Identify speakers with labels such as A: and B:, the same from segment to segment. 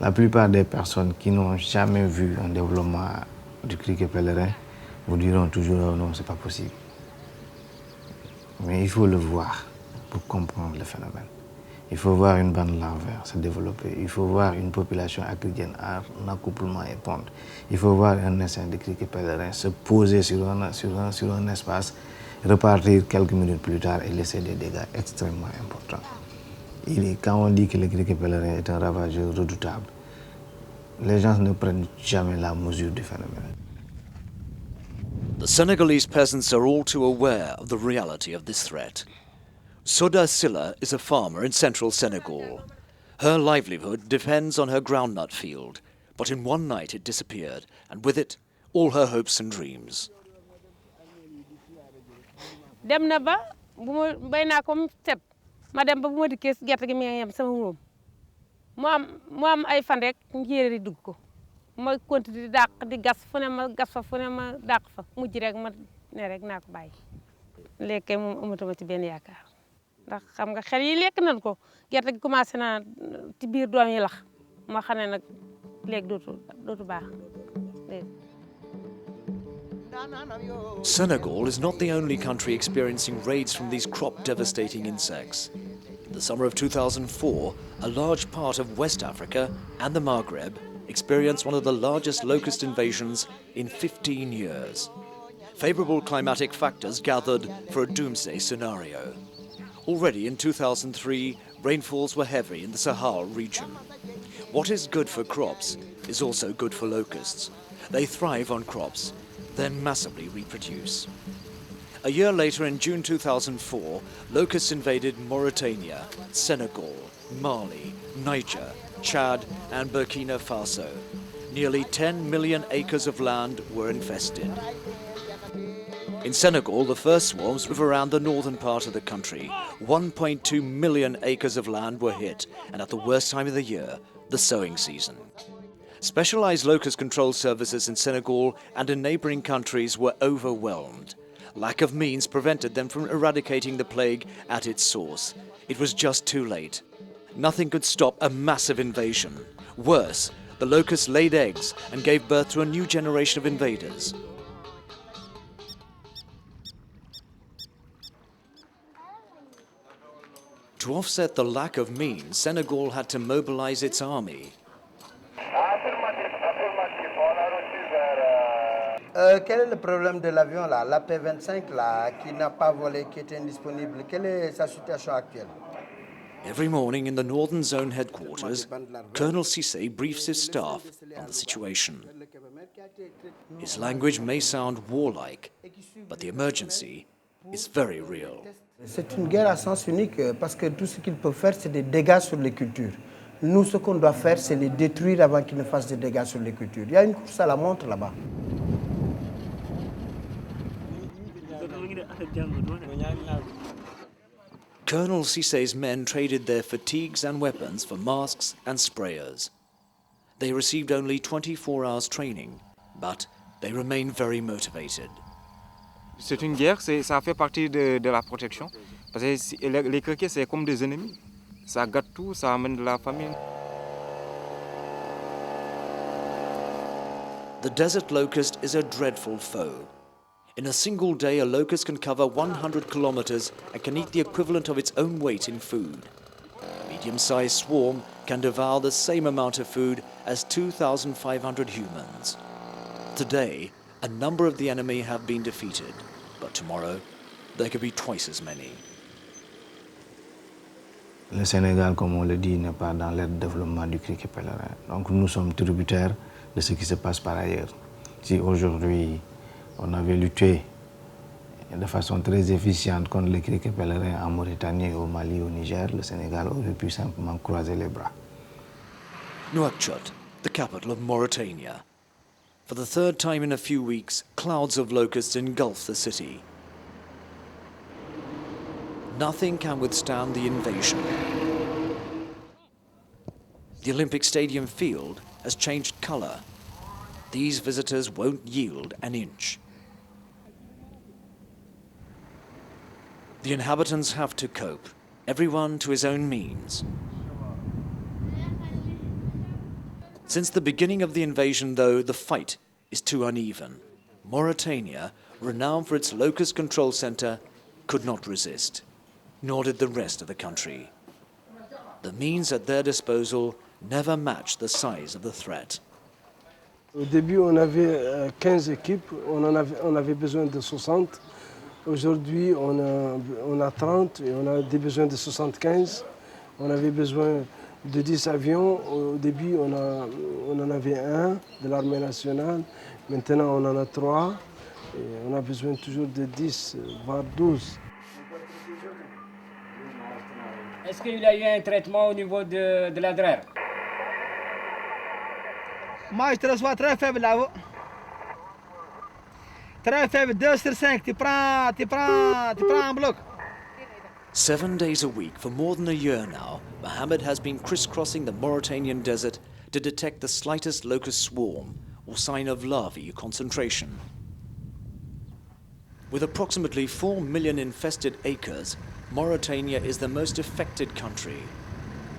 A: La plupart des personnes qui n'ont jamais vu un développement du criquet pèlerin vous diront toujours oh non, c'est pas possible. Mais il faut le voir pour comprendre le phénomène. Il faut voir une bande larvaire se développer. Il faut voir une population acridienne en accouplement et ponte. Il faut voir un essaim de criquet pèlerin se poser sur un espace, repartir quelques minutes plus tard et laisser des dégâts extrêmement importants. Quand on dit que le criquet pèlerin est un ravageur redoutable, les gens ne prennent jamais la mesure du phénomène.
B: The Senegalese peasants are all too aware of the reality of this threat. Soda Silla is a farmer in central Senegal. Her livelihood depends on her groundnut field, but in one night it disappeared, and with it, all her hopes and dreams.
C: Dem na ba bu bay na ko set ma dem ba bu ma dikkee gerte gi mi ngi yem sama wóom mu am ay fan rek njéeréer dugg ko ma continué di dàq di gas fu ne ma gas fa fu ne ma dàq fa mujj rek ma ne rek naa ko bàyyi léegi moom amatuma ci benn yaakaar ndax xam nga xel yi lekk nañ ko gerte gi commencé naa ci biir doom yi lax ma xam ne nag léegi dootu baax léegi.
B: Senegal is not the only country experiencing raids from these crop-devastating insects. In the summer of 2004, a large part of West Africa and the Maghreb experienced one of the largest locust invasions in 15 years. Favorable climatic factors gathered for a doomsday scenario. Already in 2003, rainfalls were heavy in the Sahel region. What is good for crops is also good for locusts. They thrive on crops, then massively reproduce. A year later, in June 2004, locusts invaded Mauritania, Senegal, Mali, Niger, Chad and Burkina Faso. Nearly 10 million acres of land were infested. In Senegal, the first swarms moved around the northern part of the country. 1.2 million acres of land were hit, and at the worst time of the year, the sowing season. Specialized locust control services in Senegal and in neighboring countries were overwhelmed. Lack of means prevented them from eradicating the plague at its source. It was just too late. Nothing could stop a massive invasion. Worse, the locusts laid eggs and gave birth to a new generation of invaders. To offset the lack of means, Senegal had to mobilize its army.
D: Quel est le problème de l'avion là, la P-25 là, qui n'a pas volé, qui est indisponible? Quelle est sa situation actuelle?
B: Every morning in the Northern Zone headquarters, Colonel Cissé briefs his staff on the situation. His language may sound warlike, but the emergency is very real.
D: C'est une guerre à sens unique parce que tout ce qu'ils peuvent faire, c'est des dégâts sur les cultures. Nous, ce qu'on doit faire, c'est les détruire avant qu'ils ne fassent des dégâts sur les cultures. Il y a une course à la montre là-bas.
B: Colonel Cissé's men traded their fatigues and weapons for masks and sprayers. They received only 24 hours training, but they remain very motivated.
E: C'est une guerre, ça fait partie de la protection. Parce que les criquets, c'est comme des ennemis. Ça gâte tout, ça amène de la famine.
B: The desert locust is a dreadful foe. In a single day, a locust can cover 100 kilometers and can eat the equivalent of its own weight in food. A medium-sized swarm can devour the same amount of food as 2,500 humans. Today, a number of the enemy have been defeated, but tomorrow there could be twice as many.
A: Le Sénégal, comme on le dit, n'est pas dans l'aire de développement du criquet pèlerin. Donc nous sommes tributaires de ce qui se passe par ailleurs. Si aujourd'hui on avait lutté de façon très efficiente contre les criquets pèlerins en Mauritanie, au Mali, au Niger, le Sénégal aurait pu simplement croiser les bras.
B: Nouakchott, the capital of Mauritania. For the third time in a few weeks, clouds of locusts engulf the city. Nothing can withstand the invasion. The Olympic Stadium field has changed color. These visitors won't yield an inch. The inhabitants have to cope, everyone to his own means. Since the beginning of the invasion, though, the fight is too uneven. Mauritania, renowned for its locust control center, could not resist, nor did the rest of the country. The means at their disposal never matched the size of the threat.
F: Au début, on avait 15 équipes, on avait besoin de 60. Aujourd'hui, on a 30 et on a des besoins de 75. On avait besoin de 10 avions. Au début, on en avait un de l'armée nationale. Maintenant, on en a 3. Et on a besoin toujours de 10, voire 12.
G: Est-ce qu'il y a eu un traitement au niveau de la draire?
H: Moi, je te reçois très faible là-haut. Très faible, 2 sur 5. Tu prends en bloc.
B: 7 days a week for more than a year now, Mohammed has been crisscrossing the Mauritanian desert to detect the slightest locust swarm or sign of larvae concentration. With approximately 4 million infested acres, Mauritania is the most affected country.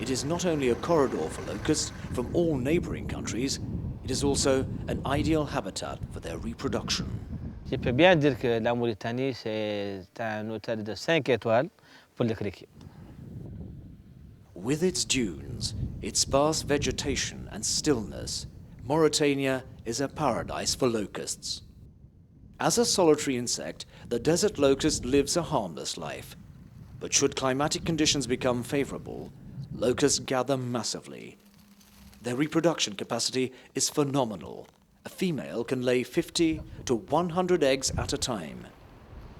B: It is not only a corridor for locusts from all neighboring countries, it is also an ideal habitat for their reproduction.
I: Je peux bien dire que la Mauritanie, c'est un hôtel de 5 étoiles pour les criquets.
B: With its dunes, its sparse vegetation and stillness, Mauritania is a paradise for locusts. As a solitary insect, the desert locust lives a harmless life. But should climatic conditions become favorable, locusts gather massively. Their reproduction capacity is phenomenal. A female can lay 50 to 100 eggs at a time.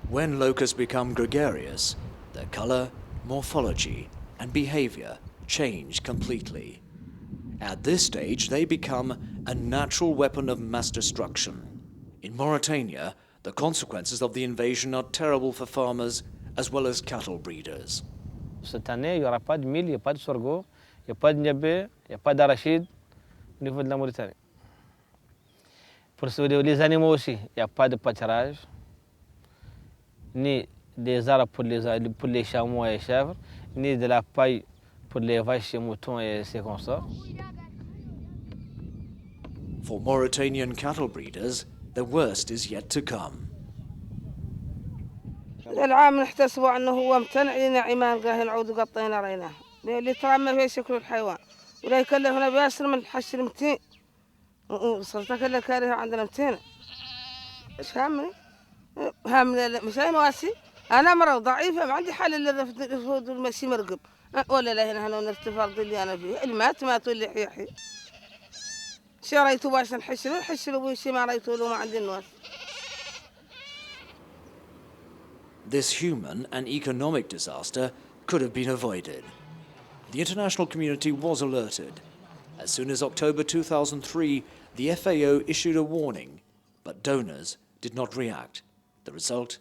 B: When locusts become gregarious, their color, morphology, and behavior change completely. At this stage, they become a natural weapon of mass destruction. In Mauritania, the consequences of the invasion are terrible for farmers as well as cattle breeders.
I: Cette année, il n'y aura pas de mil, il n'y a pas de sorgho, il n'y a pas de niébé, il n'y a pas d'arachide au niveau de la Mauritanie. Pour les animaux aussi, il n'y a pas de pâturage, ni des arbres pour les chameaux et les chèvres, ni de la paille pour les vaches et moutons et ses consorts.
B: For Mauritanian cattle breeders, the worst is yet to come.
J: العام نحتسبوا أنه هو امتنع لنا عمان قاه نعود وقطينا ريناه اللي ترى ما فيه شكل الحيوان ولا يكلفنا بياسر من الحشر 200 وصلت كل كاره عندنا 200 ايش هامني مش هاي مواسي انا مرة ضعيفة ما عندي حل الا الرفض المشي مرقب ولا لا هنا نرتفع اللي انا فيه اللي مات واللي يحيى شريته باش نحشر وشي ما ريته له ما عندي النواس.
B: This human and economic disaster could have been avoided. The international community was alerted. As soon as October 2003, the FAO issued a warning, but donors did not react. The result,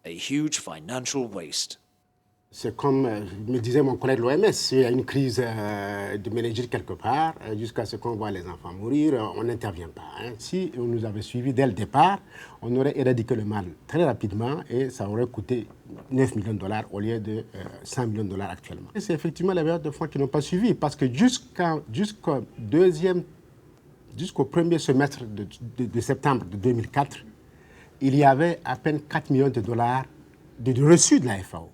B: a huge financial waste.
K: C'est comme me disait mon collègue de l'OMS, il y a une crise de méningite quelque part, jusqu'à ce qu'on voit les enfants mourir, on n'intervient pas. Hein. Si on nous avait suivis dès le départ, on aurait éradiqué le mal très rapidement et ça aurait coûté 9 millions de dollars au lieu de 100 millions de dollars actuellement. Et c'est effectivement les bailleurs de fonds qui n'ont pas suivi parce que jusqu'au premier semestre de septembre de 2004, il y avait à peine 4 millions de dollars de reçus de la FAO.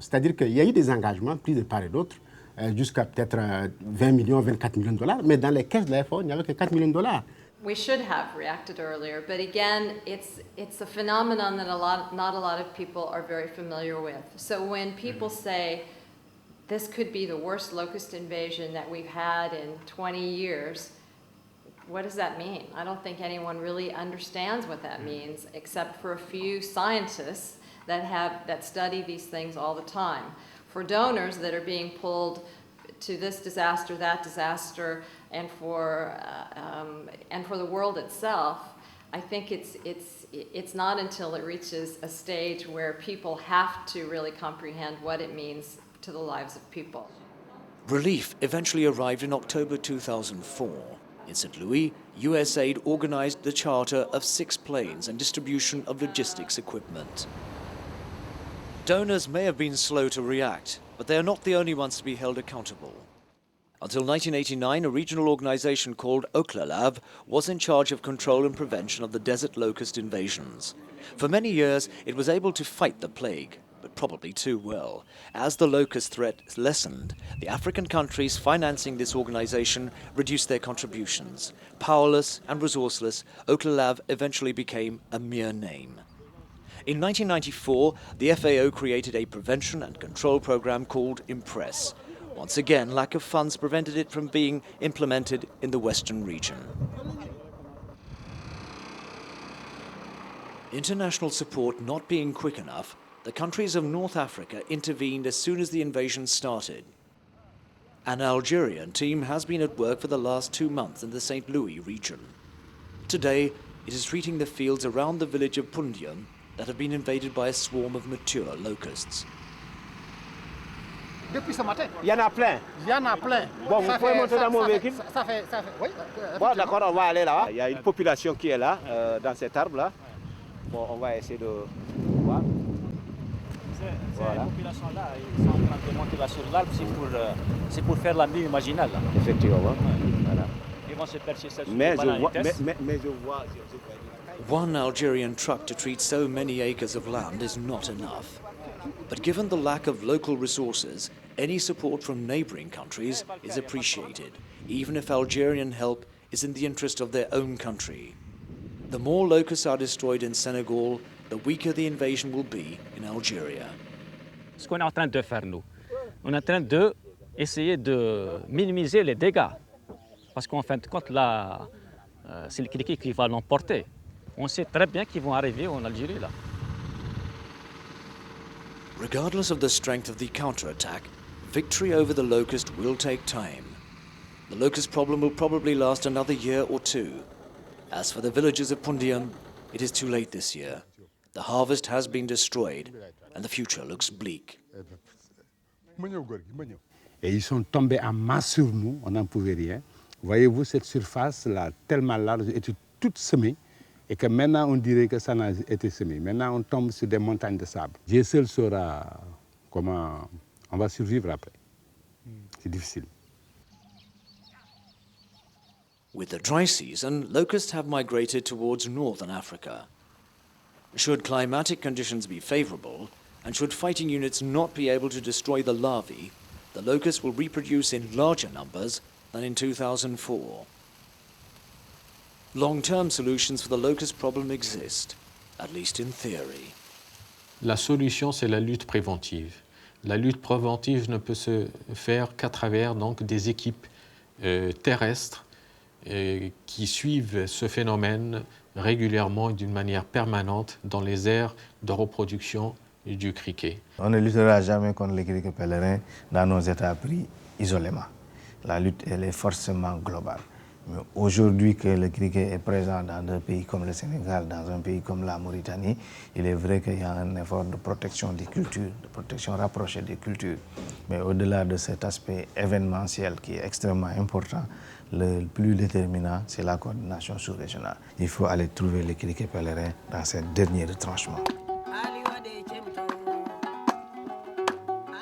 K: C'est-à-dire qu'il y a eu des engagements pris de part et d'autre, jusqu'à peut-être 20 millions, 24 millions de dollars, mais dans les caisses de la FAO, il n'y avait que 4 millions de dollars.
L: We should have reacted earlier, but again, it's a phenomenon that not a lot of people are very familiar with. So when people say this could be the worst locust invasion that we've had in 20 years, what does that mean? I don't think anyone really understands what that means, except for a few scientists that study these things all the time. For donors that are being pulled to this disaster, that disaster, and for the world itself, I think it's not until it reaches a stage where people have to really comprehend what it means to the lives of people.
B: Relief eventually arrived in October 2004. In St. Louis, USAID organized the charter of 6 planes and distribution of logistics equipment. Donors may have been slow to react, but they are not the only ones to be held accountable. Until 1989, a regional organization called Oklalav was in charge of control and prevention of the desert locust invasions. For many years, it was able to fight the plague, but probably too well. As the locust threat lessened, the African countries financing this organization reduced their contributions. Powerless and resourceless, Oklalav eventually became a mere name. In 1994, the FAO created a prevention and control program called IMPRESS. Once again, lack of funds prevented it from being implemented in the Western region. International support not being quick enough, the countries of North Africa intervened as soon as the invasion started. An Algerian team has been at work for the last 2 months in the St. Louis region. Today, it is treating the fields around the village of Pundian that have been invaded by a swarm of mature locusts.
M: Depuis ce matin.
H: Il y en a plein.
M: Il y en a plein.
H: Bon, vous pouvez monter dans mon véhicule?
M: Oui.
H: Bon, d'accord, on va aller là. Il y a une population qui est là, dans cet arbre-là. Bon, on va essayer de voir.
N: Ces populations-là, ils sont en train de monter là sur l'arbre, c'est pour faire la mine marginale. Là.
H: Effectivement. Voilà.
N: Ils vont se percher ça sur
H: Mais
N: les bananes.
H: mais je vois.
B: One Algerian truck to treat so many acres of land is not enough. But given the lack of local resources, any support from neighboring countries is appreciated, even if Algerian help is in the interest of their own country. The more locusts are destroyed in Senegal, the weaker the invasion will be in Algeria.
N: Ce qu'on est en train de faire, nous, on est en train d'essayer de minimiser les dégâts. Parce qu'en fin de compte, là, c'est le criquet qui va l'emporter. On sait très bien qu'ils vont arriver en Algérie, là.
B: Regardless of the strength of the counterattack, victory over the locust will take time. The locust problem will probably last another year or two. As for the villagers of Pundian, it is too late this year. The harvest has been destroyed and the future looks bleak.
K: Et ils sont tombés en masse sur nous, on n'en pouvait rien. Voyez-vous, cette surface-là, tellement large, était toute semée, et que maintenant on dirait que ça n'a été semé. Maintenant on tombe sur des montagnes de sable. Dieu seul saura comment on va survivre après. C'est difficile.
B: With the dry season, locusts have migrated towards northern Africa. Should climatic conditions be favorable, and should fighting units not be able to destroy the larvae, the locusts will reproduce in larger numbers than in 2004. Long-term solutions for the locust problem exist, at least in theory.
O: La solution, c'est la lutte préventive. La lutte préventive ne peut se faire qu'à travers donc, des équipes terrestres qui suivent ce phénomène régulièrement et d'une manière permanente dans les aires de reproduction du criquet.
A: On ne luttera jamais contre les criquets pèlerins dans nos états pris isolément. La lutte, elle est forcément globale. Mais aujourd'hui que le criquet est présent dans un pays comme le Sénégal, dans un pays comme la Mauritanie, il est vrai qu'il y a un effort de protection des cultures, de protection rapprochée des cultures. Mais au-delà de cet aspect événementiel qui est extrêmement important, le plus déterminant, c'est la coordination sous-régionale. Il faut aller trouver les criquets pèlerins dans ces derniers retranchements.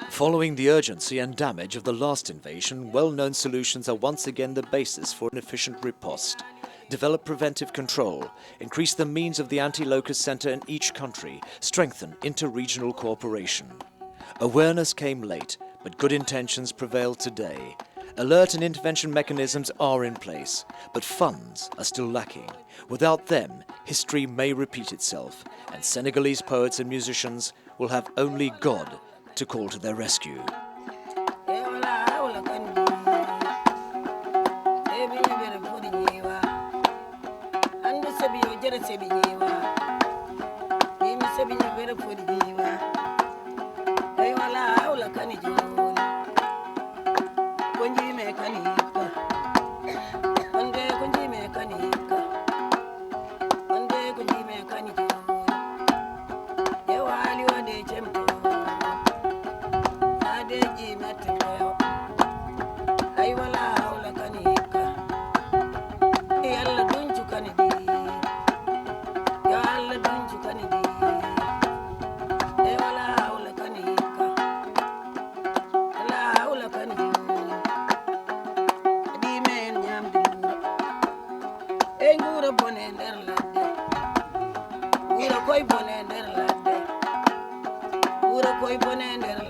B: Following the urgency and damage of the last invasion, well-known solutions are once again the basis for an efficient riposte. Develop preventive control, increase the means of the anti-locust centre in each country, strengthen inter-regional cooperation. Awareness came late, but good intentions prevail today. Alert and intervention mechanisms are in place, but funds are still lacking. Without them, history may repeat itself, and Senegalese poets and musicians will have only God to call to their rescue.
M: Hey, ngura bone nder ladde. Ngura koy bone nder ladde. Ngura koy bone nder